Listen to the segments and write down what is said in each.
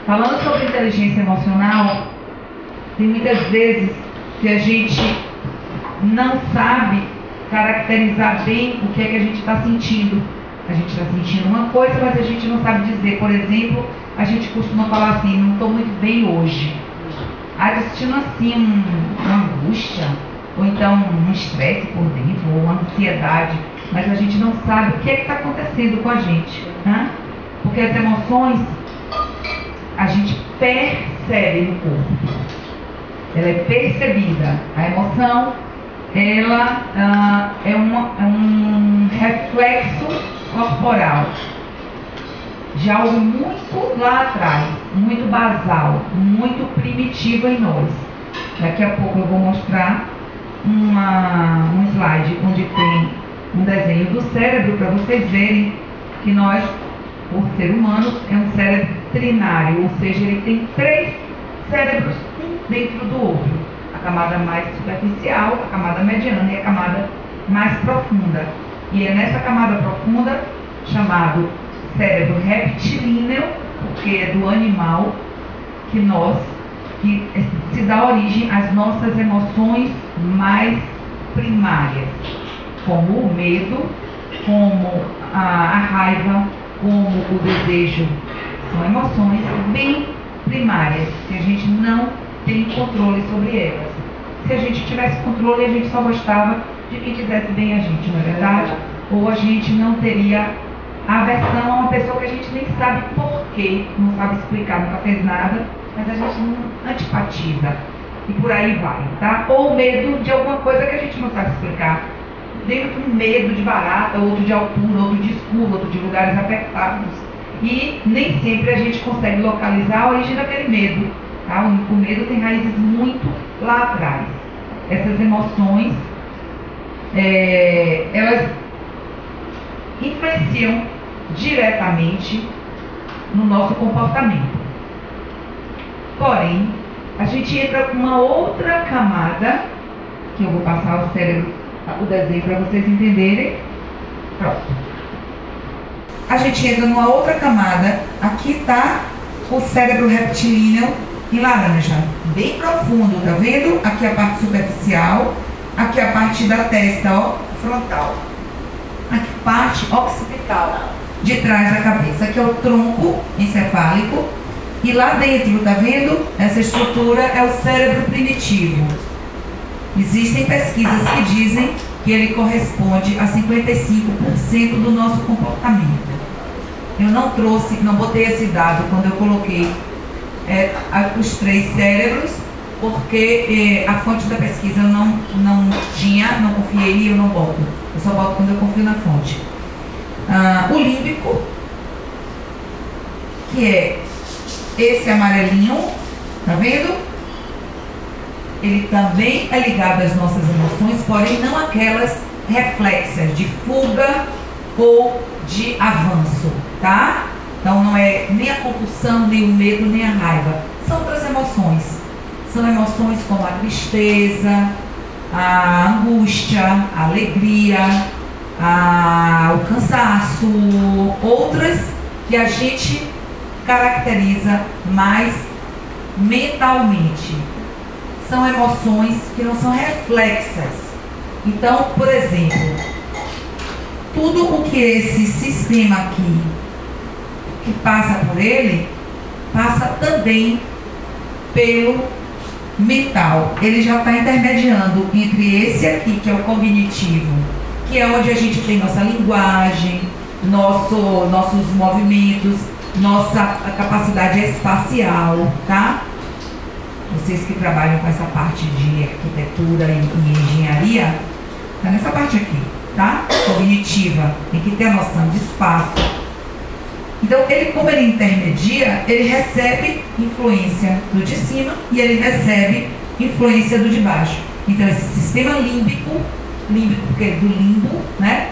Falando sobre inteligência emocional, tem muitas vezes que a gente não sabe caracterizar bem o que é que a gente está sentindo. A gente está sentindo uma coisa, mas a gente não sabe dizer. Por exemplo, a gente costuma falar assim: não estou muito bem hoje. Estou sentindo assim uma angústia, ou então um estresse por dentro, ou uma ansiedade, mas a gente não sabe o que é que está acontecendo com a gente, né? Porque as emoções a gente percebe no corpo, ela é percebida. A emoção, ela é um reflexo corporal de algo muito lá atrás, muito basal, muito primitivo em nós. Daqui a pouco eu vou mostrar um slide onde tem um desenho do cérebro para vocês verem que nós, o ser humano, é um cérebro trinário, ou seja, ele tem 3 cérebros dentro do outro: a camada mais superficial, a camada mediana e a camada mais profunda. E é nessa camada profunda, chamado cérebro reptilíneo, porque é do animal, que se dá origem às nossas emoções mais primárias, como o medo, como a raiva, como o desejo. São emoções bem primárias, que a gente não tem controle sobre elas. Se a gente tivesse controle, a gente só gostava de quem quisesse bem a gente, não é verdade? Ou a gente não teria aversão a uma pessoa que a gente nem sabe porquê, não sabe explicar, nunca fez nada, mas a gente não antipatiza. E por aí vai, tá? Ou medo de alguma coisa que a gente não sabe explicar. Dentro um medo de barata, outro de altura, outro de escuro, outro de lugares apertados. E nem sempre a gente consegue localizar a origem daquele medo, tá? O medo tem raízes muito lá atrás. Essas emoções, elas influenciam diretamente no nosso comportamento. Porém, a gente entra com uma outra camada, que eu vou passar o desenho para vocês entenderem. Pronto. A gente entra numa outra camada. Aqui está o cérebro reptilíneo em laranja, bem profundo, tá vendo? Aqui a parte superficial, aqui a parte da testa, ó, frontal. Aqui a parte occipital, de trás da cabeça. Aqui é o tronco encefálico. E lá dentro, tá vendo? Essa estrutura é o cérebro primitivo. Existem pesquisas que dizem que ele corresponde a 55% do nosso comportamento. Eu não botei esse dado quando eu coloquei os 3 cérebros, porque a fonte da pesquisa eu não confiei e eu não boto. Eu só boto quando eu confio na fonte. O límbico, que é esse amarelinho, tá vendo? Ele também é ligado às nossas emoções, porém não aquelas reflexas de fuga ou de avanço, tá? Então não é nem a compulsão, nem o medo, nem a raiva. São outras emoções. São emoções como a tristeza, a angústia, a alegria, o cansaço, outras que a gente caracteriza mais mentalmente. São emoções que não são reflexas. Então, por exemplo, tudo o que esse sistema aqui, que passa por ele, passa também pelo mental. Ele já está intermediando entre esse aqui, que é o cognitivo, que é onde a gente tem nossa linguagem, nossos movimentos, nossa capacidade espacial, tá? Vocês que trabalham com essa parte de arquitetura e engenharia, tá nessa parte aqui, tá? Cognitiva, tem que ter a noção de espaço. Então, como ele intermedia, ele recebe influência do de cima e ele recebe influência do de baixo. Então, esse sistema límbico, porque é do limbo, né?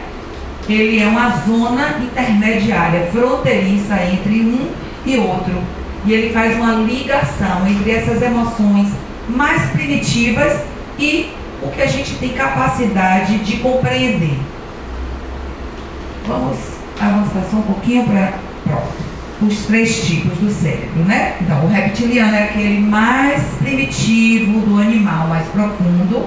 Ele é uma zona intermediária, fronteiriça entre um e outro. E ele faz uma ligação entre essas emoções mais primitivas e o que a gente tem capacidade de compreender. Vamos avançar só um pouquinho para... Pronto. os 3 tipos do cérebro, né? Então, o reptiliano é aquele mais primitivo do animal, mais profundo.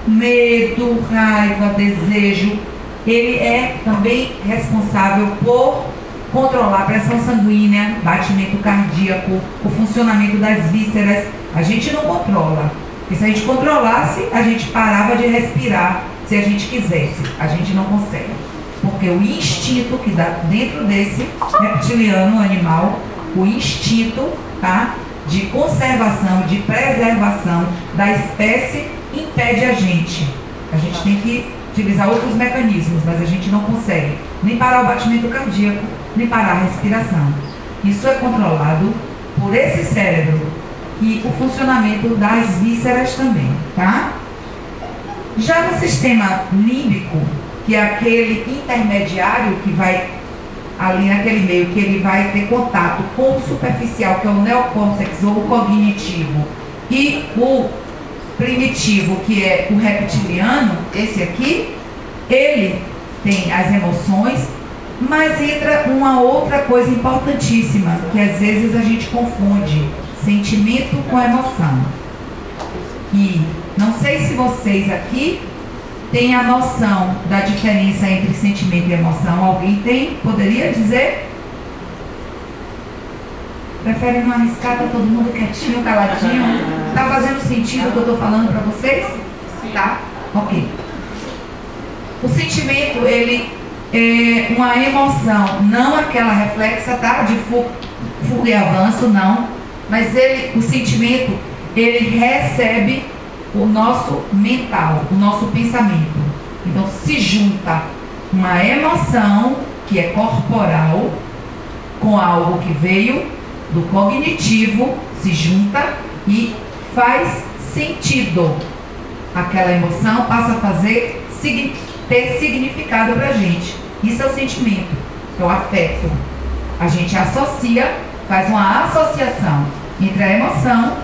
Medo, raiva, desejo. Ele é também responsável por controlar a pressão sanguínea, batimento cardíaco, o funcionamento das vísceras. A gente não controla, porque se a gente controlasse, a gente parava de respirar se a gente quisesse. A gente não consegue, porque o instinto que dá dentro desse reptiliano animal, o instinto, tá, de conservação, de preservação da espécie, impede a gente. A gente tem que utilizar outros mecanismos, mas a gente não consegue nem parar o batimento cardíaco, nem parar a respiração. Isso é controlado por esse cérebro e o funcionamento das vísceras também, tá? Já no sistema límbico, que é aquele intermediário que vai ali naquele meio, que ele vai ter contato com o superficial, que é o neocórtex ou o cognitivo, e o primitivo, que é o reptiliano, esse aqui, ele tem as emoções, mas entra uma outra coisa importantíssima, que às vezes a gente confunde sentimento com emoção. E não sei se vocês aqui têm a noção da diferença entre sentimento e emoção. Alguém tem? Poderia dizer? Prefere não arriscar, tá todo mundo quietinho, caladinho? Tá fazendo sentido o que eu tô falando para vocês? Tá? Ok. O sentimento, ele é uma emoção, não aquela reflexa, tá? De fuga e avanço, não. Mas o sentimento, ele recebe o nosso mental, o nosso pensamento. Então, se junta uma emoção, que é corporal, com algo que veio do cognitivo, se junta e faz sentido. Aquela emoção passa a ter significado para a gente. Isso é o sentimento, é o afeto. A gente associa, faz uma associação entre a emoção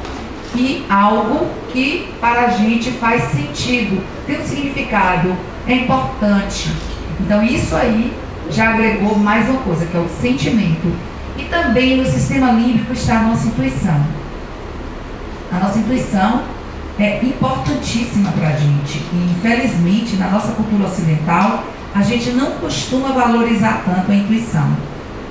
e algo que para a gente faz sentido, tem um significado, é importante. Então isso aí já agregou mais uma coisa, que é o sentimento. E também no sistema límbico está a nossa intuição. A nossa intuição é importantíssima para a gente. E infelizmente, na nossa cultura ocidental, a gente não costuma valorizar tanto a intuição.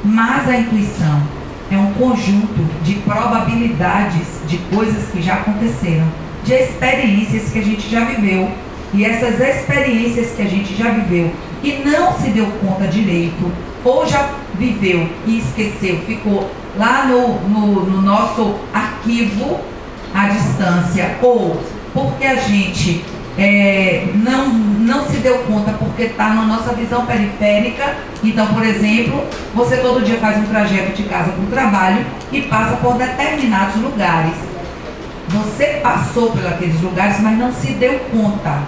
Mas a intuição é um conjunto de probabilidades de coisas que já aconteceram, de experiências que a gente já viveu. E essas experiências que a gente já viveu e não se deu conta direito, ou já viveu e esqueceu, ficou lá no nosso arquivo à distância, ou porque a gente não se deu conta porque está na nossa visão periférica. Então, por exemplo, você todo dia faz um trajeto de casa para o trabalho e passa por determinados lugares. Você passou por aqueles lugares, mas não se deu conta.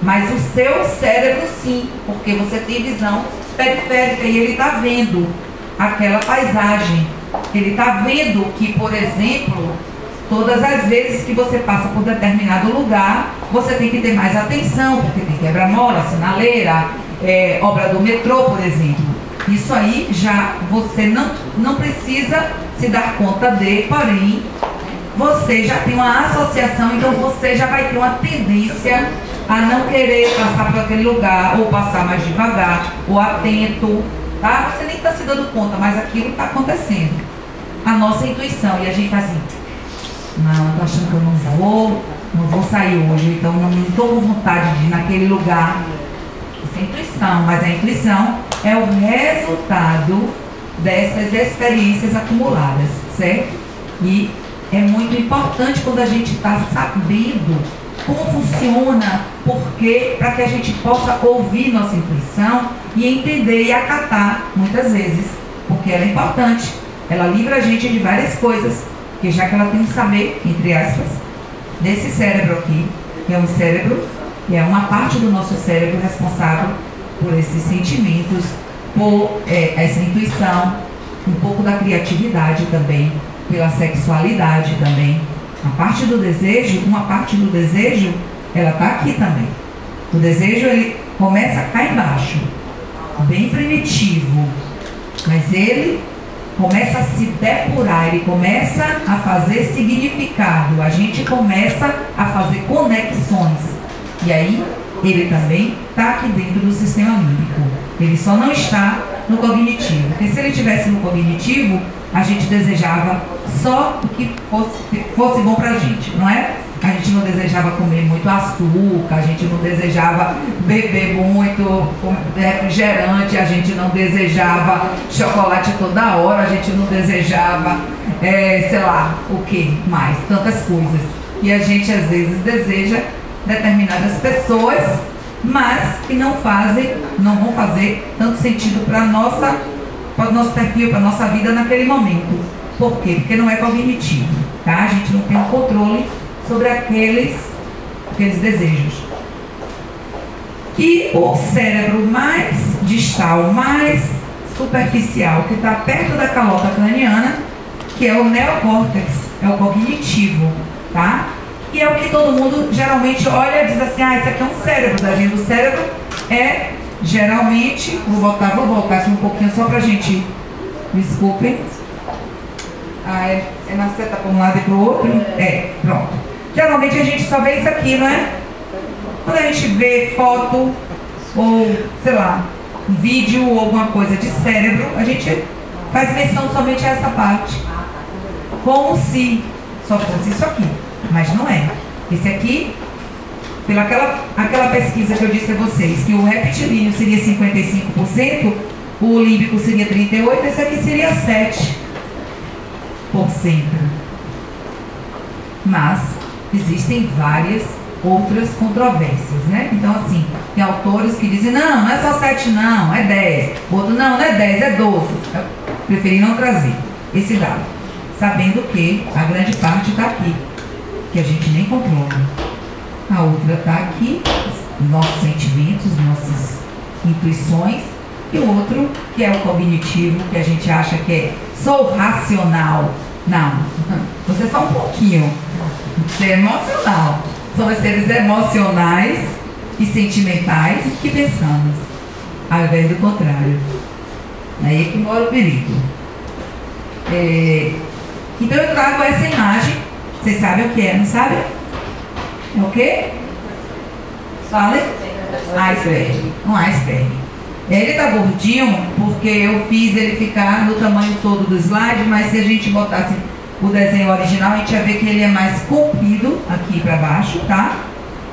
Mas o seu cérebro sim, porque você tem visão periférica e ele está vendo aquela paisagem. Ele está vendo que, por exemplo, todas as vezes que você passa por determinado lugar, você tem que ter mais atenção, porque tem quebra-mola, sinaleira, obra do metrô, por exemplo. Isso aí já você não precisa se dar conta de, porém, você já tem uma associação, então você já vai ter uma tendência a não querer passar por aquele lugar, ou passar mais devagar, ou atento, tá? Você nem está se dando conta, mas aquilo está acontecendo. A nossa intuição, e a gente faz assim, não, estou achando que eu não vou sair hoje, então não estou com vontade de ir naquele lugar. Isso é intuição, mas a intuição é o resultado dessas experiências acumuladas, certo? E é muito importante quando a gente está sabendo como funciona, porque para que a gente possa ouvir nossa intuição e entender e acatar muitas vezes, porque ela é importante, ela livra a gente de várias coisas, porque já que ela tem um saber, entre aspas, desse cérebro aqui, que é um cérebro, que é uma parte do nosso cérebro responsável por esses sentimentos, por essa intuição, um pouco da criatividade também, pela sexualidade também. Uma parte do desejo, ela está aqui também. O desejo, ele começa cá embaixo, bem primitivo, mas ele começa a se depurar, ele começa a fazer significado, a gente começa a fazer conexões. E aí, ele também está aqui dentro do sistema límbico. Ele só não está no cognitivo. Porque se ele estivesse no cognitivo, a gente desejava só o que fosse bom para a gente, não é? A gente não desejava comer muito açúcar, a gente não desejava beber muito refrigerante, a gente não desejava chocolate toda hora, a gente não desejava, sei lá, o que mais, tantas coisas. E a gente às vezes deseja determinadas pessoas, mas que não vão fazer tanto sentido para o nosso perfil, para a nossa vida naquele momento. Por quê? Porque não é cognitivo, tá? A gente não tem um controle sobre aqueles desejos. E o cérebro mais distal, mais superficial, que está perto da calota craniana, que é o neocórtex, é o cognitivo, tá? E é o que todo mundo geralmente olha e diz assim, isso aqui é um cérebro, o desenho do cérebro é geralmente, vou voltar aqui um pouquinho só pra gente, desculpem, é na seta para um lado e para o outro, pronto. Geralmente a gente só vê isso aqui, não é? Quando a gente vê foto, ou sei lá, um vídeo ou alguma coisa de cérebro, a gente faz menção somente a essa parte, como se só fosse isso aqui. Mas não é. Esse aqui, pela aquela pesquisa que eu disse a vocês, que o retilíneo seria 55%, o límbico seria 38%, esse aqui seria 7%. Mas existem várias outras controvérsias, né? Então, assim, tem autores que dizem, não é só 7 não, é 10. Outro, não é 10, é 12. Eu preferi não trazer esse dado, sabendo que a grande parte está aqui, que a gente nem controla. A outra está aqui, nossos sentimentos, nossas intuições, e o outro, que é o cognitivo, que a gente acha que é sou racional. Não, você é só um pouquinho. Você é emocional. Somos seres emocionais e sentimentais que pensamos, ao invés do contrário. Aí que mora o perigo. Então eu trago essa imagem. Vocês sabem o que é, não sabem? É o quê? Fala. Iceberg. Um iceberg. Ele está gordinho porque eu fiz ele ficar no tamanho todo do slide, mas se a gente botasse o desenho original, a gente ia ver que ele é mais comprido aqui para baixo, tá?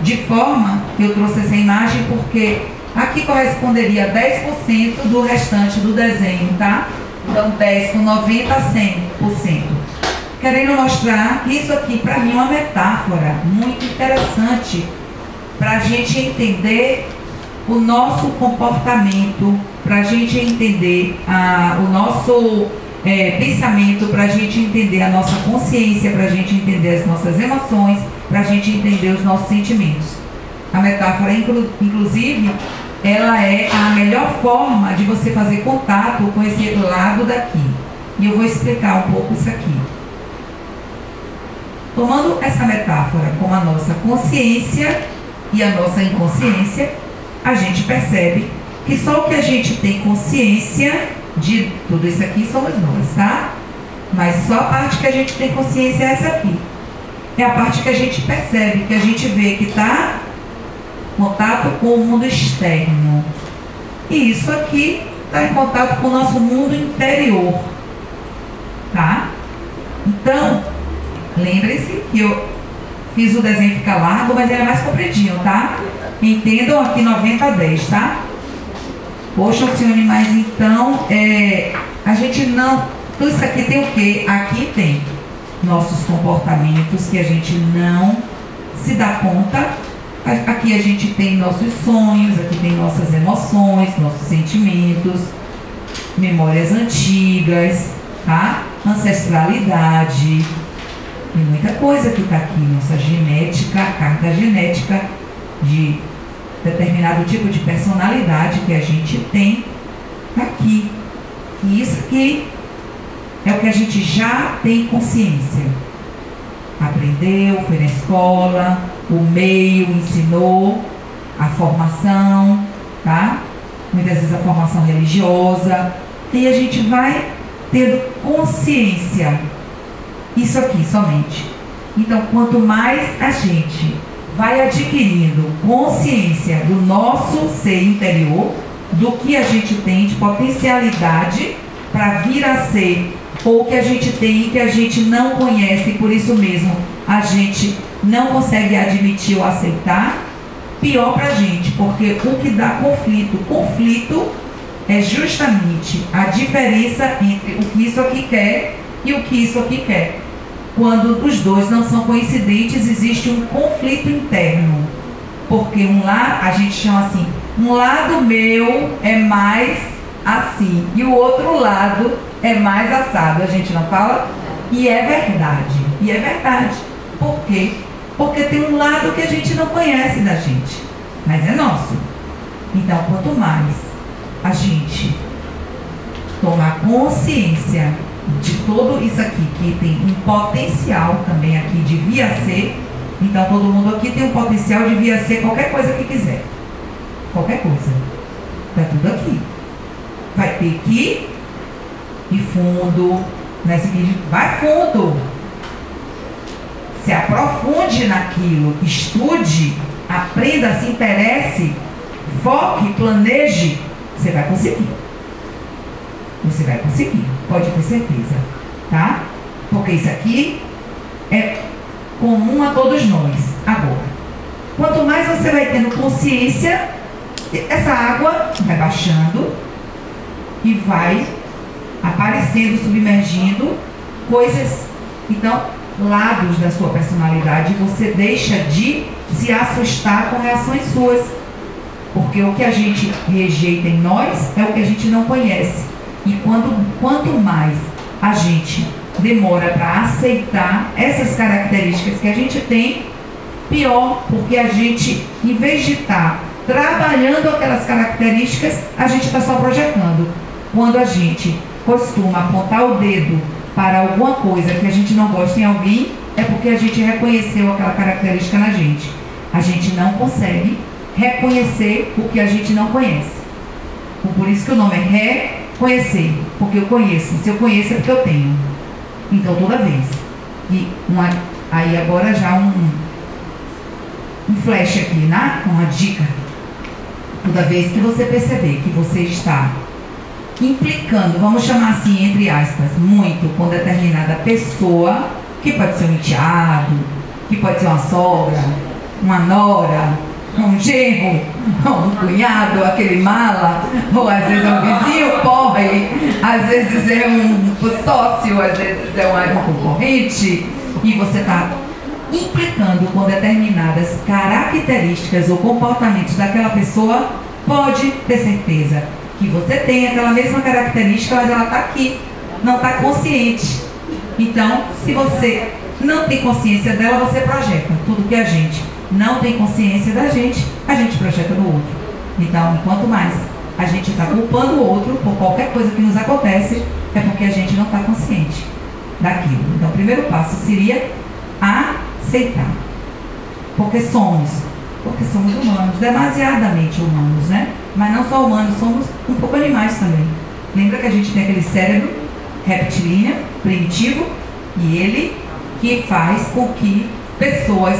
De forma que eu trouxe essa imagem porque aqui corresponderia a 10% do restante do desenho, tá? Então 10 com 90 a 100%. Querendo mostrar que isso aqui para mim é uma metáfora muito interessante para a gente entender o nosso comportamento, para a gente entender o nosso pensamento, para a gente entender a nossa consciência, para a gente entender as nossas emoções, para a gente entender os nossos sentimentos. A metáfora, inclusive, ela é a melhor forma de você fazer contato com esse lado daqui. E eu vou explicar um pouco isso aqui. Tomando essa metáfora como a nossa consciência e a nossa inconsciência, a gente percebe que só o que a gente tem consciência de tudo isso aqui somos nós, tá? Mas só a parte que a gente tem consciência é essa aqui. É a parte que a gente percebe, que a gente vê que está em contato com o mundo externo. E isso aqui está em contato com o nosso mundo interior, tá? Então, lembre-se que eu fiz o desenho ficar largo, mas ele é mais compridinho, tá? Entendam aqui 90 a 10, tá? Poxa, Alcione, mas então a gente não... Tudo isso aqui tem o quê? Aqui tem nossos comportamentos que a gente não se dá conta. Aqui a gente tem nossos sonhos, aqui tem nossas emoções, nossos sentimentos, memórias antigas, tá? Ancestralidade. Tem muita coisa que está aqui, nossa genética, a carga genética de determinado tipo de personalidade que a gente tem aqui. E isso aqui é o que a gente já tem consciência. Aprendeu, foi na escola, o meio ensinou, a formação, tá? Muitas vezes a formação religiosa. E a gente vai tendo consciência. Isso aqui somente. Então, quanto mais a gente vai adquirindo consciência do nosso ser interior, do que a gente tem de potencialidade para vir a ser, ou que a gente tem e que a gente não conhece, e por isso mesmo a gente não consegue admitir ou aceitar, pior para a gente, porque o que dá conflito é justamente a diferença entre o que isso aqui quer e o que isso aqui quer. Quando os dois não são coincidentes, existe um conflito interno, porque a gente chama assim, um lado meu é mais assim e o outro lado é mais assado. A gente não fala? E é verdade. E é verdade. Por quê? Porque tem um lado que a gente não conhece da gente, mas é nosso. Então, quanto mais a gente tomar consciência de tudo isso aqui, que tem um potencial também aqui de vir a ser, então todo mundo aqui tem um potencial de vir a ser qualquer coisa que quiser. Qualquer coisa. Está tudo aqui. Vai ter que ir fundo, nesse vídeo, vai fundo. Se aprofunde naquilo, estude, aprenda, se interesse, foque, planeje, você vai conseguir. Você vai conseguir, pode ter certeza, tá? Porque isso aqui é comum a todos nós. Agora, quanto mais você vai tendo consciência, essa água vai baixando e vai aparecendo, submergindo coisas, então, lados da sua personalidade, você deixa de se assustar com reações suas, porque o que a gente rejeita em nós é o que a gente não conhece. E quanto mais a gente demora para aceitar essas características que a gente tem, pior, porque a gente, em vez de estar trabalhando aquelas características, a gente está só projetando. Quando a gente costuma apontar o dedo para alguma coisa que a gente não gosta em alguém, é porque a gente reconheceu aquela característica na gente. A gente não consegue reconhecer o que a gente não conhece. Por isso que o nome é reconhecer, porque eu conheço. Se eu conheço é porque eu tenho. Então, toda vez. Aí agora já um flash aqui, né? Uma dica. Toda vez que você perceber que você está implicando, vamos chamar assim, entre aspas, muito com determinada pessoa, que pode ser um enteado, que pode ser uma sogra, uma nora, um genro, um cunhado, aquele mala, ou às vezes é um vizinho pobre, às vezes é um sócio, às vezes é um concorrente, e você está implicando com determinadas características ou comportamentos daquela pessoa, pode ter certeza que você tem aquela mesma característica, mas ela está aqui, não está consciente. Então, se você não tem consciência dela, você projeta. Tudo que a gente não tem consciência da gente, a gente projeta no outro. Então, quanto mais a gente está culpando o outro por qualquer coisa que nos acontece, é porque a gente não está consciente daquilo. Então, o primeiro passo seria aceitar. Porque somos humanos, demasiadamente humanos, né? Mas não só humanos, somos um pouco animais também. Lembra que a gente tem aquele cérebro reptilíneo, primitivo, e ele que faz com que pessoas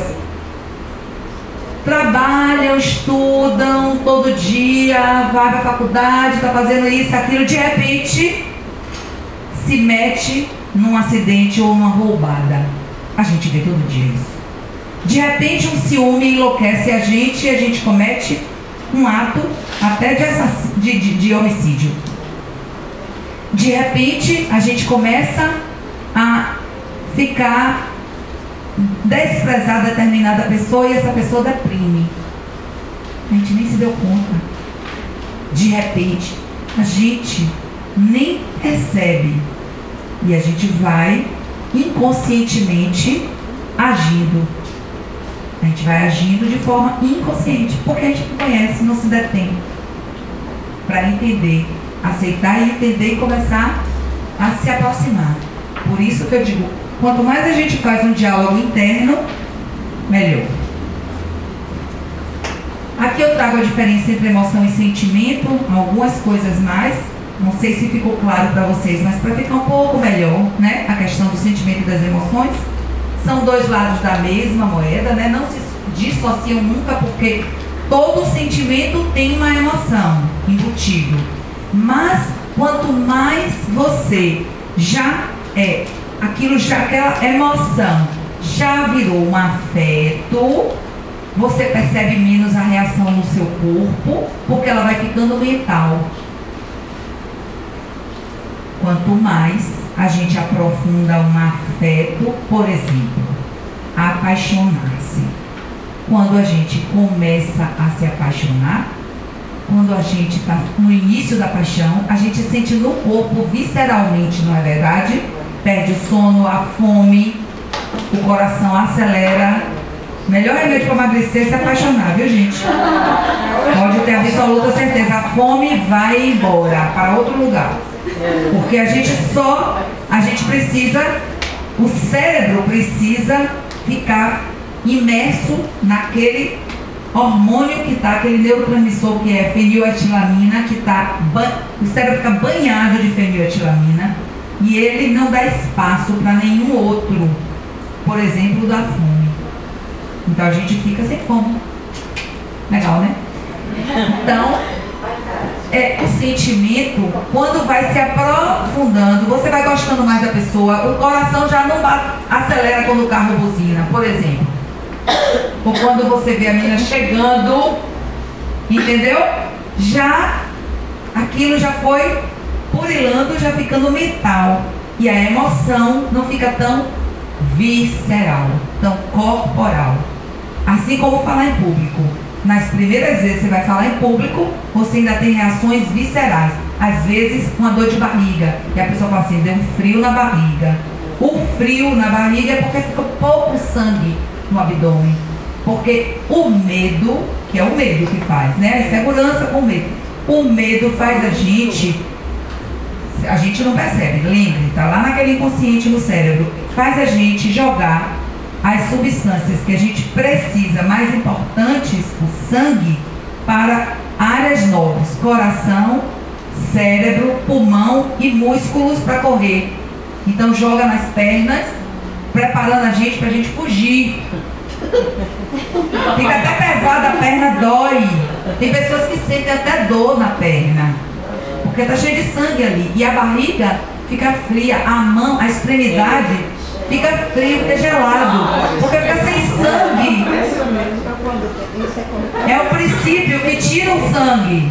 trabalham, estudam todo dia, vai para a faculdade, está fazendo isso, aquilo, de repente se mete num acidente ou numa roubada. A gente vê todo dia isso. De repente um ciúme enlouquece a gente e a gente comete um ato até de homicídio. De repente a gente começa a ficar desprezar determinada pessoa e essa pessoa deprime. A gente nem se deu conta. De repente a gente nem percebe e a gente vai inconscientemente agindo. A gente vai agindo de forma inconsciente, porque a gente não conhece, não se detém para entender, aceitar e entender e começar a se aproximar. Por isso que eu digo, quanto mais a gente faz um diálogo interno, melhor. Aqui eu trago a diferença entre emoção e sentimento, algumas coisas mais, Não sei se ficou claro para vocês, mas para ficar um pouco melhor, né? A questão do sentimento e das emoções. São dois lados da mesma moeda, né? Não se dissociam nunca, porque todo sentimento tem uma emoção embutido. Mas quanto mais você aquela emoção já virou um afeto, você percebe menos a reação no seu corpo, porque ela vai ficando mental. Quanto mais a gente aprofunda um afeto, por exemplo, apaixonar-se. Quando a gente começa a se apaixonar, quando a gente está no início da paixão, a gente sente no corpo, visceralmente, não é verdade? Perde o sono, a fome, o coração acelera. Melhor remédio para emagrecer é se apaixonar, viu, gente? Pode ter absoluta certeza. A fome vai embora para outro lugar. Porque a gente precisa, o cérebro precisa ficar imerso naquele hormônio que está, aquele neurotransmissor que é feniletilamina, o cérebro fica banhado de feniletilamina e ele não dá espaço para nenhum outro, por exemplo, da fome. Então a gente fica sem fome. Legal, né? Então, o sentimento, quando vai se aprofundando, você vai gostando mais da pessoa, o coração já não acelera quando o carro buzina, por exemplo. Ou quando você vê a menina chegando, entendeu? Aquilo já foi purilando, já ficando mental. E a emoção não fica tão visceral, tão corporal. Assim como falar em público. Nas primeiras vezes que você vai falar em público, você ainda tem reações viscerais. Às vezes, uma dor de barriga. E a pessoa fala assim, deu um frio na barriga. O frio na barriga é porque fica pouco sangue no abdômen. Porque o medo, que é o medo que faz, né? A insegurança com medo. O medo faz a gente não percebe, lembre, está lá naquele inconsciente no cérebro, faz a gente jogar as substâncias que a gente precisa, mais importantes, o sangue, para áreas nobres, coração, cérebro, pulmão e músculos para correr. Então joga nas pernas, preparando a gente para a gente fugir. Fica até pesada, a perna dói. Tem pessoas que sentem até dor na perna, porque está cheio de sangue ali. E a barriga fica fria, a mão, a extremidade fica frio, fica gelado, porque fica sem sangue. É o princípio que tira o sangue.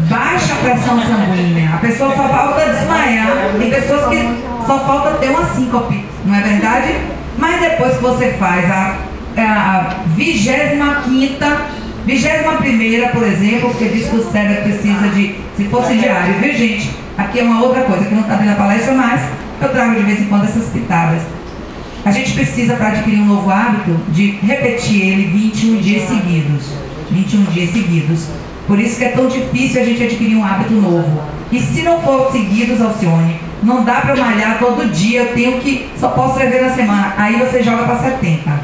Baixa a pressão sanguínea. A pessoa só falta desmaiar. Tem pessoas que só falta ter uma síncope, não é verdade? Mas depois que você faz a 21ª, por exemplo, porque diz que o cérebro precisa de, se fosse diário, viu, gente? Aqui é uma outra coisa que não está dentro da palestra, mas eu trago de vez em quando essas pitadas. A gente precisa, para adquirir um novo hábito, de repetir ele 21 dias seguidos. 21 dias seguidos. Por isso que é tão difícil a gente adquirir um hábito novo. E se não for seguidos, Alcione, não dá para eu malhar todo dia, só posso escrever na semana. Aí você joga para 70,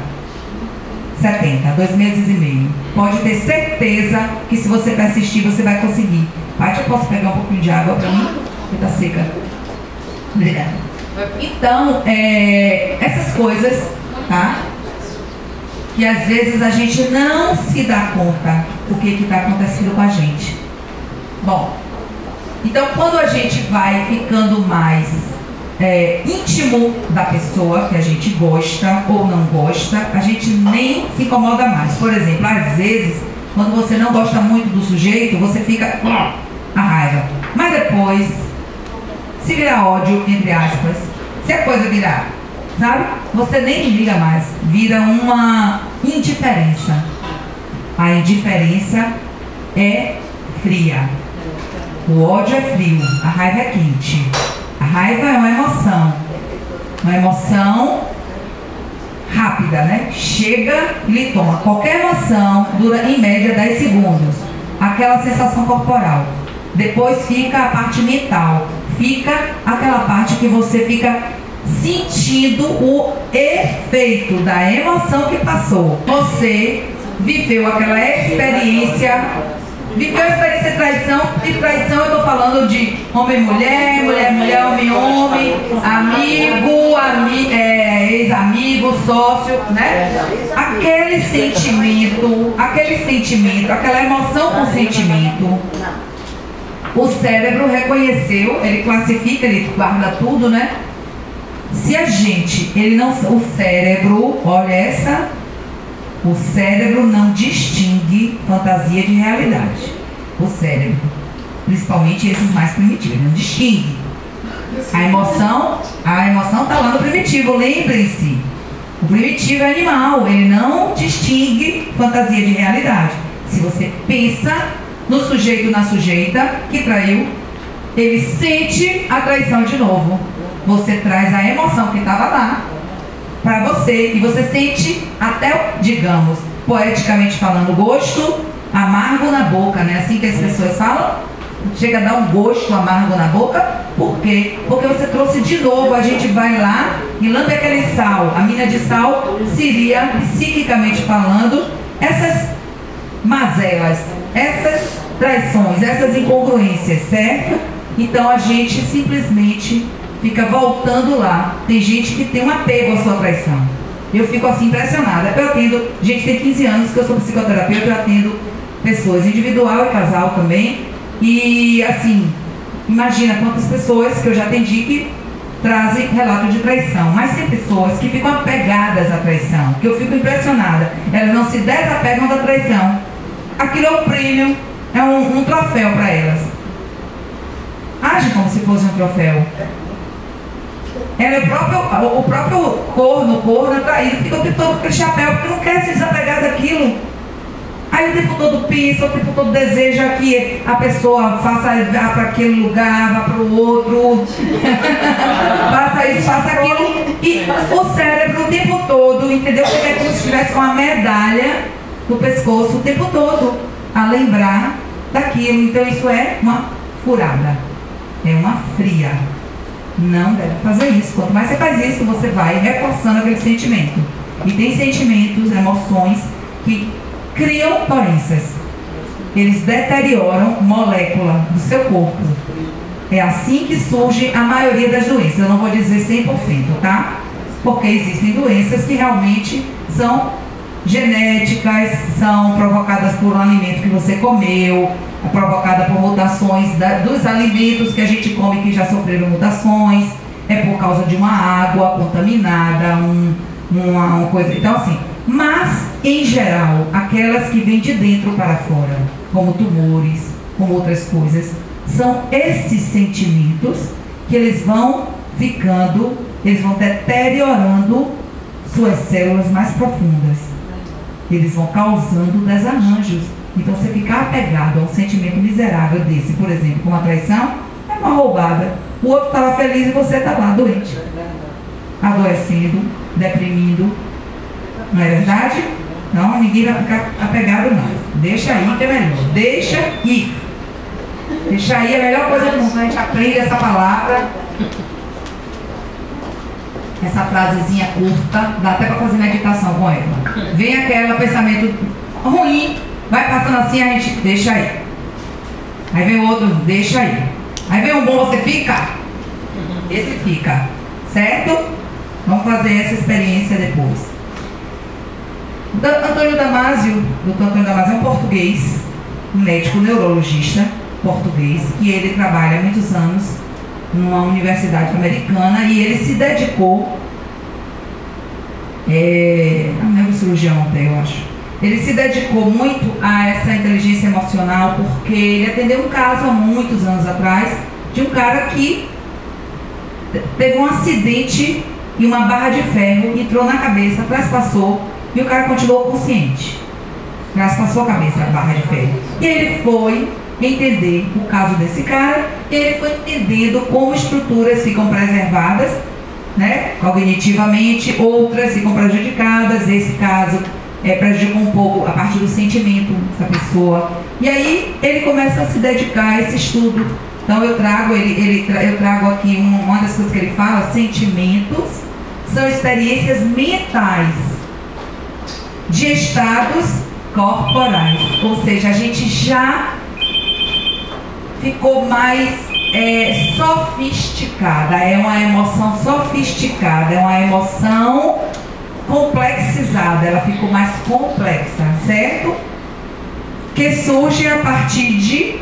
2 meses e meio. Pode ter certeza que se você persistir, você vai conseguir. Paty, eu posso pegar um pouquinho de água para mim? Que tá seca. Obrigada. Então, essas coisas, tá? Que às vezes a gente não se dá conta do que está acontecendo com a gente. Bom, então quando a gente vai ficando mais íntimo da pessoa que a gente gosta ou não gosta, a gente nem se incomoda mais. Por exemplo, às vezes, quando você não gosta muito do sujeito, você fica a raiva. Mas depois, se virar ódio, entre aspas, se a coisa virar, sabe? Você nem liga mais, vira uma indiferença. A indiferença é fria. O ódio é frio, a raiva é quente. A raiva é uma emoção rápida, né? Chega e lhe toma. Qualquer emoção dura em média 10 segundos. Aquela sensação corporal. Depois fica a parte mental. Fica aquela parte que você fica sentindo o efeito da emoção que passou. Você viveu aquela experiência viveu a experiência de traição, e traição eu estou falando de homem e mulher, mulher, mulher, homem, homem, amigo, ex-amigo, sócio, né? Aquele sentimento, aquela emoção com sentimento, o cérebro reconheceu, ele classifica, ele guarda tudo, né? Se a gente, o cérebro, olha essa, o cérebro não distingue fantasia de realidade. O cérebro, principalmente esses mais primitivos, não distingue. A emoção está lá no primitivo, lembrem-se. O primitivo é animal, ele não distingue fantasia de realidade. Se você pensa no sujeito, na sujeita que traiu, ele sente a traição de novo. Você traz a emoção que estava lá para você, e você sente até, digamos, poeticamente falando, gosto amargo na boca, né? Assim que as pessoas falam, chega a dar um gosto amargo na boca. Por quê? Porque você trouxe de novo, a gente vai lá e lambe aquele sal. A mina de sal seria, psiquicamente falando, essas mazelas, essas traições, essas incongruências, certo? Então a gente simplesmente fica voltando lá. Tem gente que tem um apego à sua traição. Eu fico assim impressionada. Eu atendo, gente, tem 15 anos que eu sou psicoterapeuta, eu atendo pessoas individual e casal também. E assim, imagina quantas pessoas que eu já atendi que trazem relato de traição. Mas tem pessoas que ficam apegadas à traição, que eu fico impressionada. Elas não se desapegam da traição. Aquilo é um prêmio, é um troféu para elas. Age como se fosse um troféu. Ela é o próprio corno traído, fica o tempo todo com aquele chapéu, porque não quer se desapegar daquilo. Aí o tempo todo pensa, o tempo todo deseja que a pessoa vá para aquele lugar, vá para o outro, faça isso, faça aquilo. E o cérebro o tempo todo, entendeu? Porque é como se estivesse com uma medalha no pescoço o tempo todo, a lembrar daquilo. Então isso é uma furada, é uma fria. Não deve fazer isso. Quanto mais você faz isso, você vai reforçando aquele sentimento. E tem sentimentos, emoções que criam doenças. Eles deterioram molécula do seu corpo. É assim que surge a maioria das doenças. Eu não vou dizer 100%, tá? Porque existem doenças que realmente são genéticas, são provocadas por um alimento que você comeu, é provocada por mutações dos alimentos que a gente come que já sofreram mutações, é por causa de uma água contaminada, uma coisa. Então assim, mas em geral, aquelas que vêm de dentro para fora, como tumores, como outras coisas, são esses sentimentos que eles vão ficando, eles vão deteriorando suas células mais profundas. Eles vão causando desarranjos. Então você ficar apegado a um sentimento miserável desse, por exemplo, como a traição, é uma roubada. O outro estava feliz e você está lá doente, adoecendo, deprimindo. Não é verdade? Não, ninguém vai ficar apegado não. Deixa aí que é melhor. Deixa ir. Deixa aí é a melhor coisa do mundo. A gente aprende essa palavra, essa frasezinha curta, dá até para fazer meditação com ela. Vem aquele pensamento ruim, vai passando assim, a gente deixa aí. Aí vem o outro, deixa aí. Aí vem um bom, você fica. Esse fica, certo? Vamos fazer essa experiência depois. Dr. Antônio Damasio é um português, um médico neurologista português, que ele trabalha há muitos anos numa universidade americana, e ele se dedicou, neurocirurgião até, eu acho. Ele se dedicou muito a essa inteligência emocional, porque ele atendeu um caso há muitos anos atrás, de um cara que teve um acidente e uma barra de ferro entrou na cabeça, traspassou, e o cara continuou consciente. Traspassou a cabeça, a barra de ferro. E ele foi entender o caso desse cara, e ele foi entendendo como estruturas ficam preservadas, né, cognitivamente, outras ficam prejudicadas. Esse caso prejudica um pouco a partir do sentimento da pessoa. E aí ele começa a se dedicar a esse estudo. Então eu trago aqui uma das coisas que ele fala: sentimentos são experiências mentais de estados corporais. Ou seja, a gente já ficou mais sofisticada. É uma emoção sofisticada, é uma emoção complexizada, ela ficou mais complexa, certo? Que surge a partir de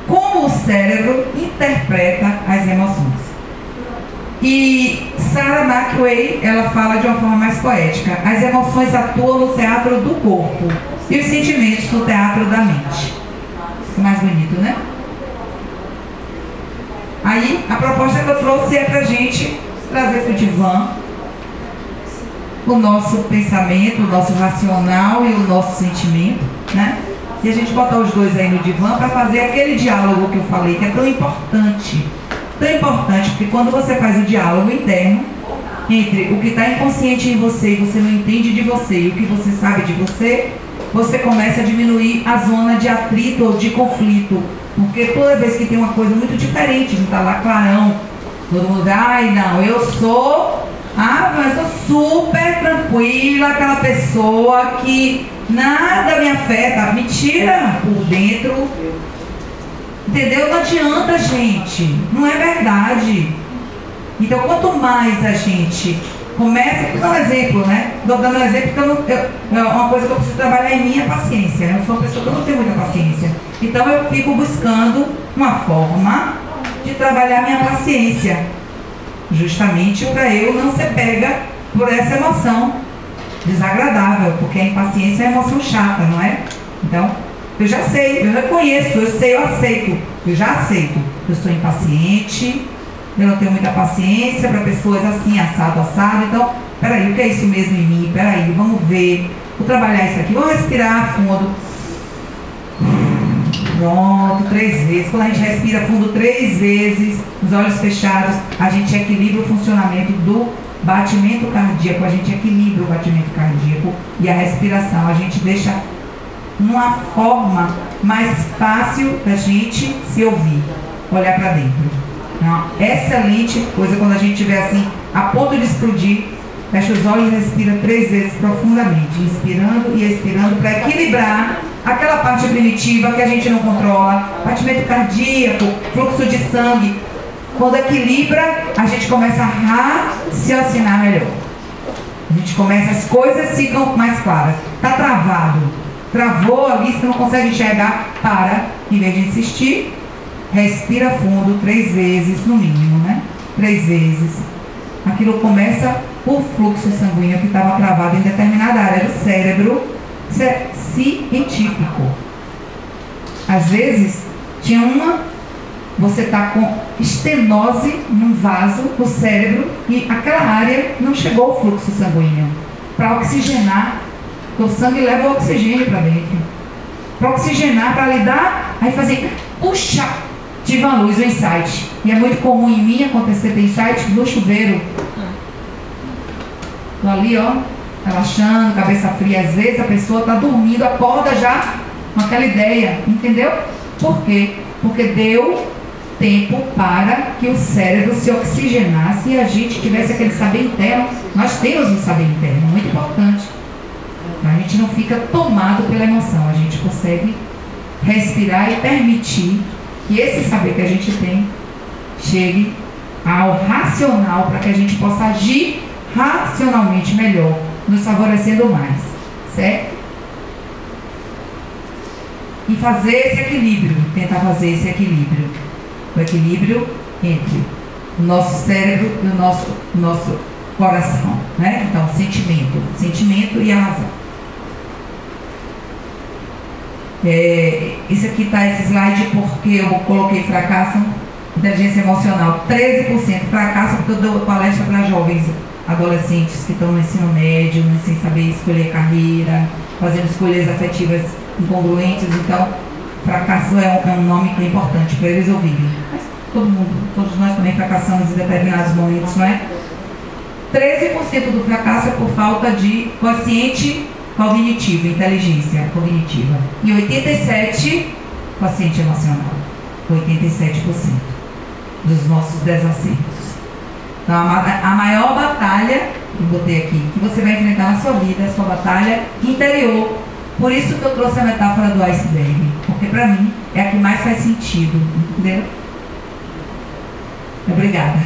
como o cérebro interpreta as emoções. E Sarah McWay, ela fala de uma forma mais poética: as emoções atuam no teatro do corpo e os sentimentos no teatro da mente. Mais bonito, né? Aí, a proposta que eu trouxe é pra gente trazer para o divã o nosso pensamento, o nosso racional e o nosso sentimento, né? E a gente botar os dois aí no divã para fazer aquele diálogo que eu falei, que é tão importante, porque quando você faz o diálogo interno entre o que está inconsciente em você e você não entende de você e o que você sabe de você, você começa a diminuir a zona de atrito ou de conflito, porque toda vez que tem uma coisa muito diferente, não está lá clarão, todo mundo, ai não, eu sou, mas eu sou super tranquila, aquela pessoa que nada me afeta. Mentira, por dentro, entendeu? Não adianta, gente, não é verdade. Então, quanto mais a gente começa, vou dar um exemplo, né? Estou dando um exemplo porque uma coisa que eu preciso trabalhar em mim é paciência. Eu sou uma pessoa que eu não tenho muita paciência. Então, eu fico buscando uma forma de trabalhar minha paciência, justamente para eu não ser pega por essa emoção desagradável, porque a impaciência é uma emoção chata, não é? Então, eu já sei, eu reconheço, eu sei, eu aceito, eu já aceito. Eu sou impaciente, eu não tenho muita paciência para pessoas assim, assado, então, peraí, o que é isso mesmo em mim? Peraí, vamos ver, vou trabalhar isso aqui, vou respirar fundo. Pronto, 3 vezes. Quando a gente respira fundo 3 vezes, os olhos fechados, a gente equilibra o funcionamento do batimento cardíaco, a gente equilibra o batimento cardíaco e a respiração, a gente deixa uma forma mais fácil da gente se ouvir, olhar para dentro. Uma excelente coisa quando a gente estiver assim, a ponto de explodir, fecha os olhos e respira 3 vezes profundamente, inspirando e expirando para equilibrar aquela parte primitiva que a gente não controla, batimento cardíaco, fluxo de sangue. Quando equilibra, a gente começa a raciocinar melhor. A gente começa, as coisas ficam mais claras. Está travado, travou ali, você não consegue enxergar, para, em vez de insistir, respira fundo 3 vezes, no mínimo, né? 3 vezes. Aquilo começa o fluxo sanguíneo que estava travado em determinada área do cérebro. Isso é científico. Às vezes, você está com estenose num vaso do cérebro e aquela área não chegou o fluxo sanguíneo para oxigenar, porque o sangue leva o oxigênio para dentro. Para oxigenar, para lidar, aí fazer, puxa, tive uma luz, um insight. E é muito comum em mim acontecer ter insight no chuveiro. Estou ali, ó, relaxando, cabeça fria. Às vezes a pessoa está dormindo, acorda já com aquela ideia, entendeu? Por quê? Porque deu tempo para que o cérebro se oxigenasse e a gente tivesse aquele saber interno. Nós temos um saber interno muito importante. A gente não fica tomado pela emoção, a gente consegue respirar e permitir que esse saber que a gente tem chegue ao racional para que a gente possa agir racionalmente melhor, nos favorecendo mais, certo? E fazer esse equilíbrio, tentar fazer esse equilíbrio, o equilíbrio entre o nosso cérebro e o nosso coração, né? Então, sentimento e a razão. Isso aqui está esse slide porque eu coloquei fracasso, inteligência emocional, 13%, fracasso porque eu dou palestra para jovens adolescentes que estão no ensino médio, sem saber escolher carreira, fazendo escolhas afetivas incongruentes. Então, fracasso é um nome que é importante para eles ouvirem. Mas todos nós também fracassamos em determinados momentos, não é? 13% do fracasso é por falta de quociente cognitivo, inteligência cognitiva. E 87% quociente emocional. 87% dos nossos desacertos. Então, a maior batalha, que eu botei aqui, que você vai enfrentar na sua vida, é a sua batalha interior. Por isso que eu trouxe a metáfora do iceberg. Porque para mim é a que mais faz sentido, entendeu? Obrigada.